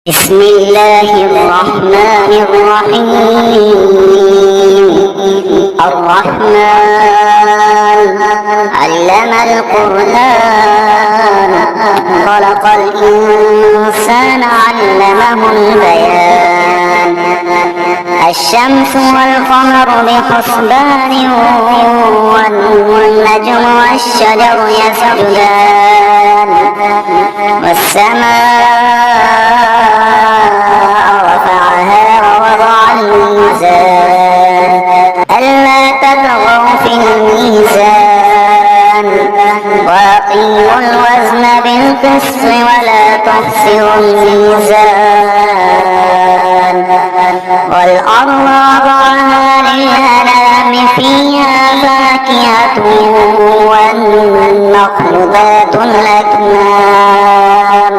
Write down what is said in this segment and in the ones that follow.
بسم الله الرحمن الرحيم. الرحمن علم القرآن خلق الإنسان علمه البيان. الشمس والقمر بحسبان والنجم والشجر يسجدان والسماء رفعها ووضع الميزان ألا تطغوا في الميزان وأقيموا الوزن بالقسط ولا تخسروا الميزان. والأرض وضعها للأنام فيها فاكهة والنخل ذات الأكمام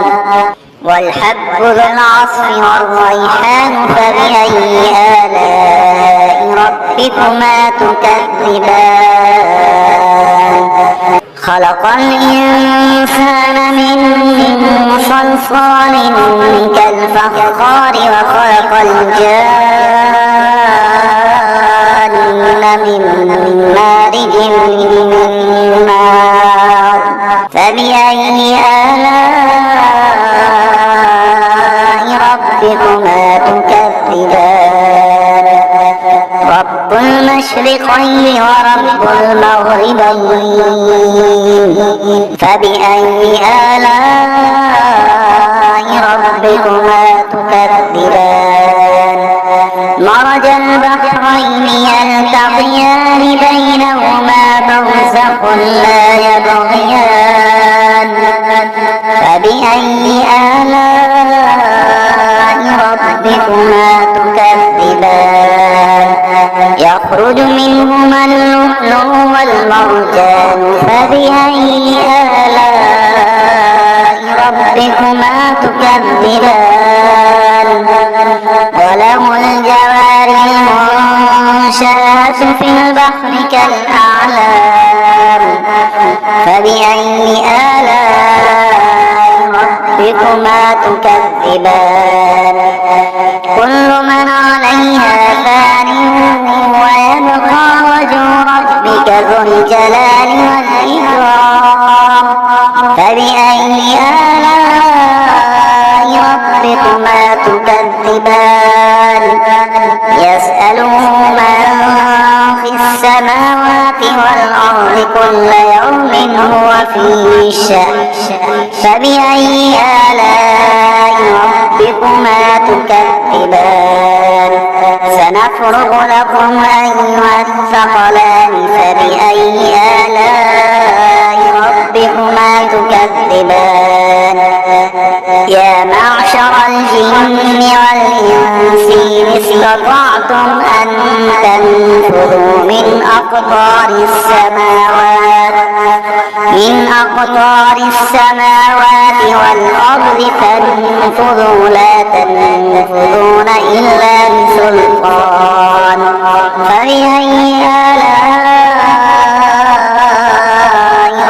والحب ذو العصف والريحان فبأي آلاء ربكما تكذبان. خلق الإنسان من صلصال كالفخار وخلق الجان من مارج من نار فبأي آلاء ربكما تكذبان. رب المشرقين ورب المغربين فبأي آلاء ربكما تكذبان. مرج البحرين يلتقيان بينهما برزخ لا يبغيان فبأي آلاء ربكما تكذبان. يخرج منهما اللؤلؤ والمرجان فبأي آلاء ربكما تكذبان. وله الجوار المنشآت في البحر كالأعلام فبأي آلاء ربكما تكذبان. كل من عليها فان ويبقى وجه ربك ذو الجلال والإكرام فبأي آلاء ربكما تكذبان. يسأله من في السماوات والأرض كل يوم هو في شأن فبأي آلاء ربكما تكذبان. سنفرغ لكم أيها الثقلان فبأي آلاء ربكما تكذبان. يا معشر الجن والإنس إن استطعتم أن تنفذوا من أقطار السماوات والأرض فانفذوا لا تنفذون إلا بسلطان فبأي آلاء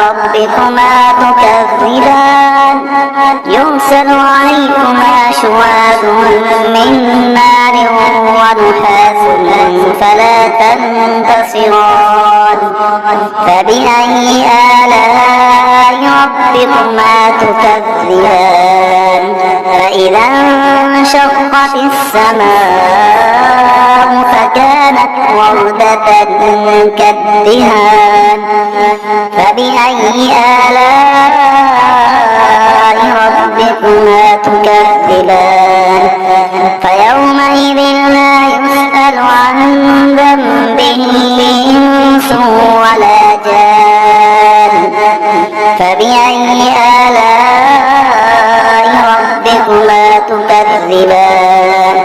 ربكما تكذبان. يرسل عليكما شواظ من نار ونحاس فلا تنتصران فبأي آلاء ربكما تكذبان. فإذا انشقت السماء فكانت وردة كالدهان فبأي آلاء ربكما تكذبان. فيومئذ لا يسأل عن ذنبه إنس ولا جان فبأي آلاء ربكما تكذبان.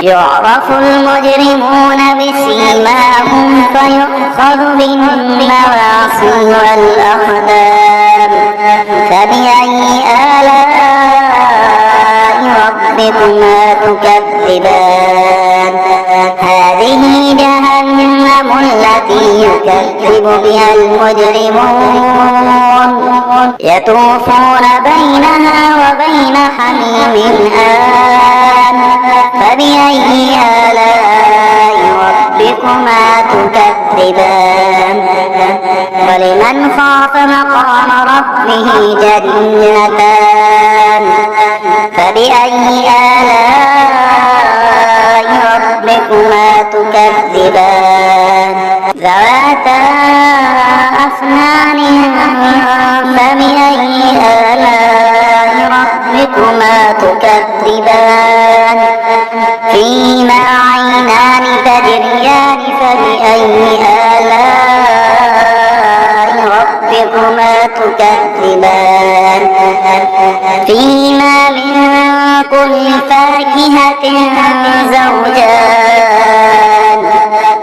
يعرف المجرمون بسيماهم فيؤخذ بالنواصي والأقدام فبأي آلاء ربكما تكذبان. هذه جهنم التي يكذب بها المجرمون يطوفون بينها وبين حميم آن ولمن خاف مقام ربه جنتان فبأي آلاء ربكما تكذبان ذواتا أفنان فبأي آلاء ربكما تكذبان فيما عينان تجريان فبأي آلاء ربكما تكذبان فيما من كل فاكهة زوجان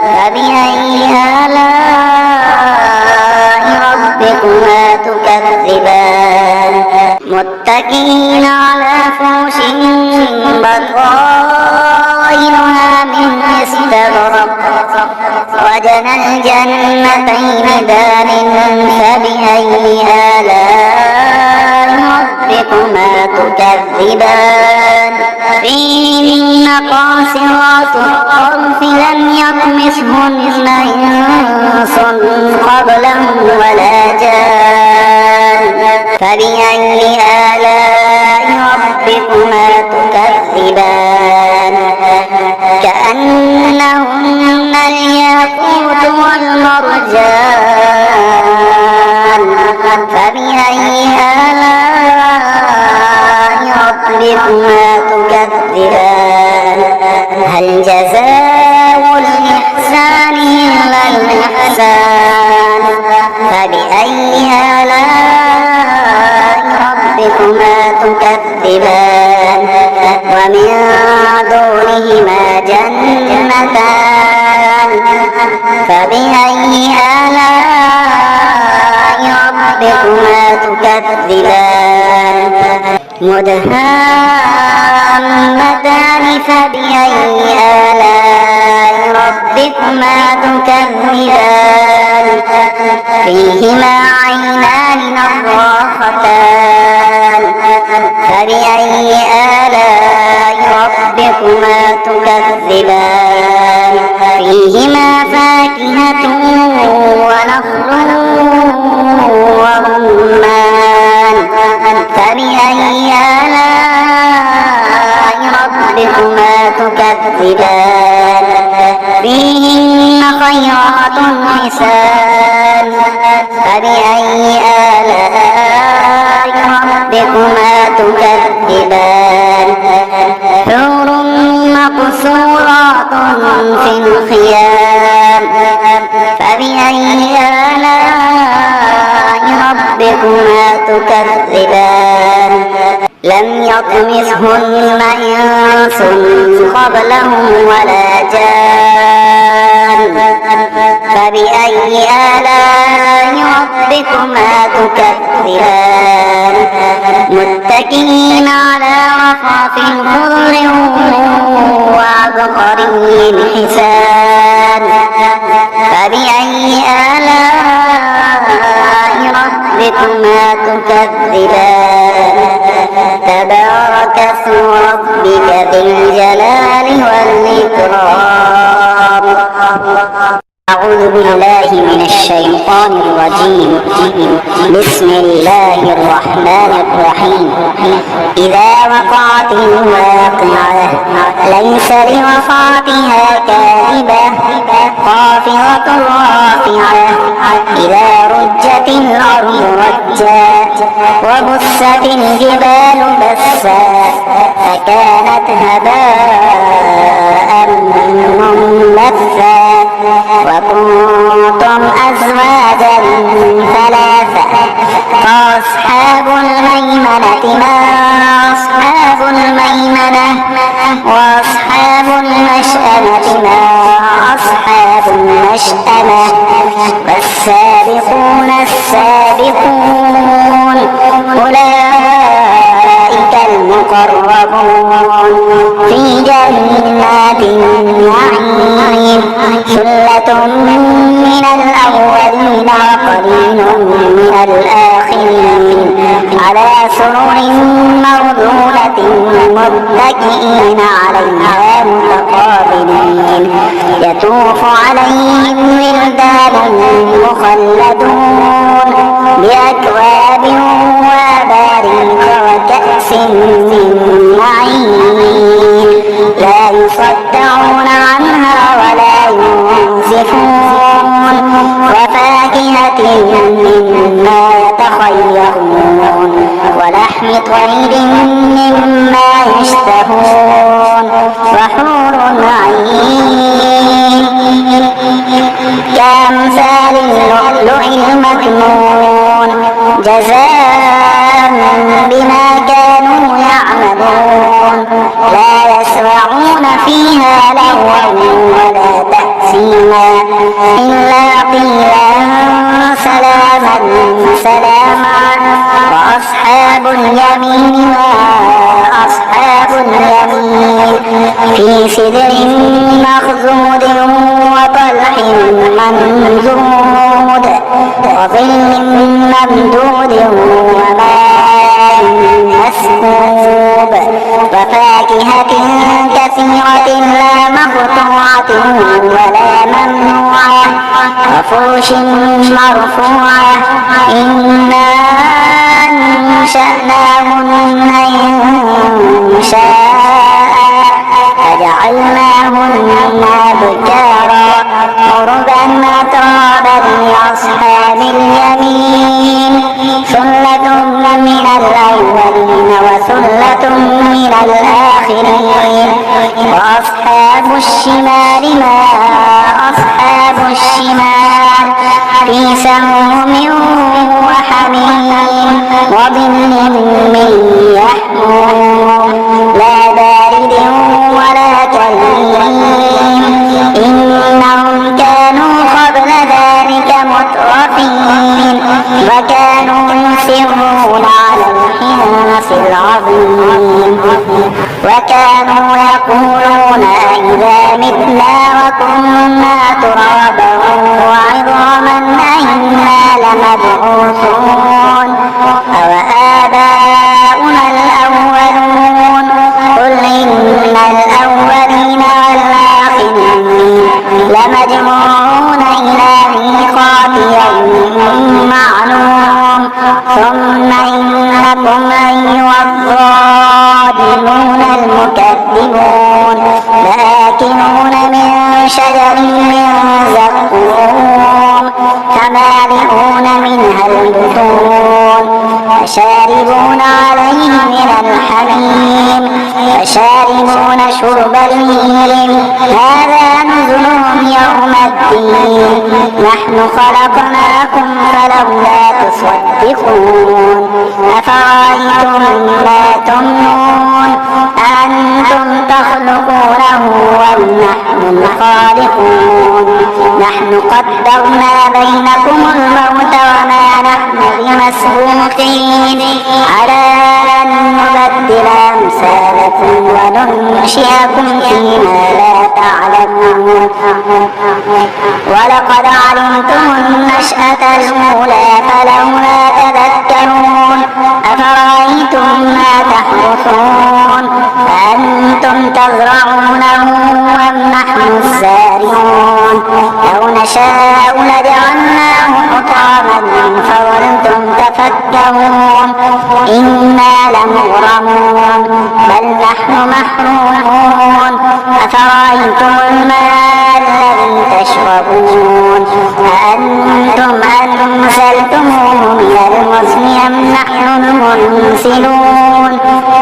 فبأي آلاء ربكما تكذبان متكئين على فرش بطائنها من استبرق وجنى الجنتين دان فبأي آلاء ربكما تكذبان فيهن قاصرات الطرف لم يطمثهن إنس قبلهم ولا جان فبأي آلاء ربكما تكذبان كأنهن الياقوت والمرجان فبأي آلاء ربكما تكذبان هل جزاء الإحسان إلا الإحسان فبأي آلاء ربكما تكذبان ومن دونهما جنتان فبأي آلاء ربكما تكذبان مدهامتان فبأي آلاء ربكما تكذبان فيهما عينان نضاختان فبأي آلاء ربكما تكذبان فيهما فاكهة ونخل ورمان فبأي آلاء ربكما تكذبان فيهن خيرات حسان فبأي آلاء ربكما تكذبان حور مقصورات في الخيام فبأي آلاء ربكما تكذبان لم يطمثهن إنس قبلهم ولا جان فبأي آلاء ربكما تكذبان متكئين على رفرف خضر وعبقري حسان فبأي آلاء ربكما تكذبان تبارك اسم ربك ذي الجلال والإكرام أعوذ بالله من الشيطان الرجيم بسم الله الرحمن الرحيم إذا وقعت الواقعة ليس لوقعتها كاذبة خافضة رافعة إذا رجت الأرض رجا وبست الجبال بسا فكانت هباء منبثا وكنتم أزواجا ثلاثة فأصحاب الميمنة ما أصحاب الميمنة وأصحاب المشأمة ما أصحاب المشأمة والسابقون السابقون أولئك المقربون في جنات النعيم ثلة من الأولين وقليل من الآخرين اليقين على سرر موضونة متكئين عليها متقابلين يطوف عليهم ولدان مخلدون بأكواب وأباريق وكأس من معين لا يصدعون عنها ولا ينزفون وفاكهة مما يتخيرون ولحم طير مما يشتهون وحور عين كأمثال اللؤلؤ المكنون جزاء بما كانوا يعملون لا يسمعون فيها لغوا ولا تأثيما إلا قيلا سلاما سلاما وأصحاب اليمين ما أصحاب اليمين في سدر مخضود وطلح منضود وظل ممدود وماء مسكوب وفاكهة كثيرة لا مقطوعة ولا ممنوعة وفرش مرفوعة إنا أنشأناهن إنشاء فجعلناهن أبكارا عربا أترابا لأصحاب اليمين ثلة من الأولين وثلة من الآخرين وأصحاب الشمال ما أصحاب الشمال في سموم وحميم وظل من يحموم لا بارد ولا كريم إنهم كانوا قبل ذلك مترفين وكانوا يصرون على الحنث العظيم وكانوا يقولون إذا متنا وكنا ترابا وعظاما أئنا لمبعوثون أوآباؤنا الأولون قل إن الأولين والآخرين لمجموعون إلى ميقات يوم معلوم ثم إنكم أيها الظالمون المكذبون لآكلون من شجر من زقوم فمالئون منها البطون فشاربون عليه من الحميم فشاربون شرب الهيم هذا نزلهم يوم الدين نحن خلقناكم فلولا تصدقون أفرأيتم ما تمنون أأنتم تخلقونه أم نحن الخالقون نحن قدرنا بينكم الموت وما نحن بمسبوقين على أن نبدل أمثالكم وننشئكم فيما لا تعلمون ولقد علمتم النشأة الأولى فلولا تذكرون أفرأيتم ما تحرثون أأنتم تزرعونه أم نحن الزارعون لو نشاء لجعلناه حطاما فظلتم تفكرون إنا لمغرمون بل نحن محرومون أفرأيتم الماء الذي تشربون أأنتم أنزلتموه من المزن أم نحن المنزلون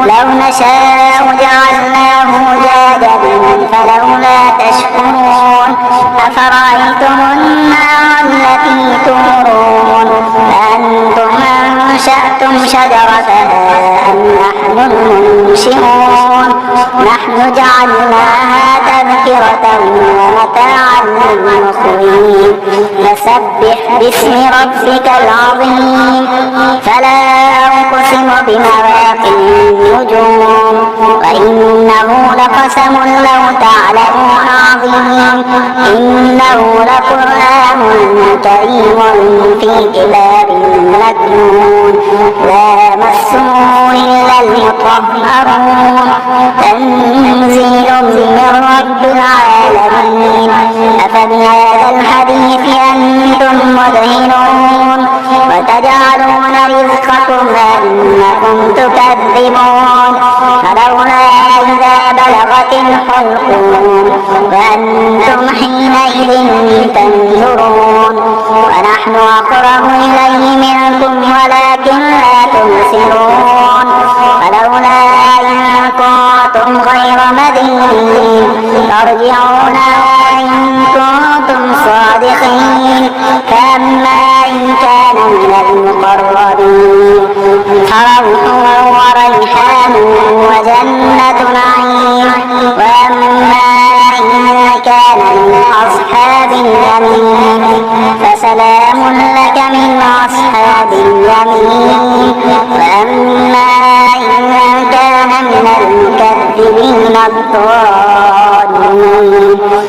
لو نشاء جعلناه جادا فلولا تشكرون أفرأيتم النار التي تورون أأنتم أنشأتم شجرتها أم نحن المنشئون نحن جعلناها تذكرة ومتاعا متاعا للمقوين فسبح باسم ربك العظيم. فلا أقسم بمواقع النجوم وإنه لقسم لو تعلمون عظيم. إنه لقرآن كريم في كتاب مكنون لا يمسه إلا المطهرون تنزيل من رب العالمين. أفبهذا الحديث أنتم مدهنون وتجعلون رزقكم أنكم تكذبون. فلولا إذا بلغت الحلقوم وأنتم حينئذ تنظرون ونحن أقرب إليه منكم ولكن لا تبصرون. فلولا إن كنتم غير مدينين ترجعونها إن كنتم صادقين. فأما إن كان من المقربين فروح وريحان وجنة نعيم. وأما إن كان من أصحاب اليمين فسلام لك من أصحاب اليمين. وأما إن كان من المكذبين الضالين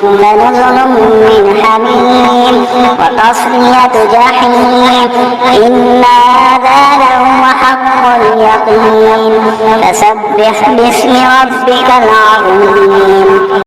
فنزل من حميم وتصلية جحيم. إن هذا لهو حق اليقين. فسبح باسم ربك العظيم.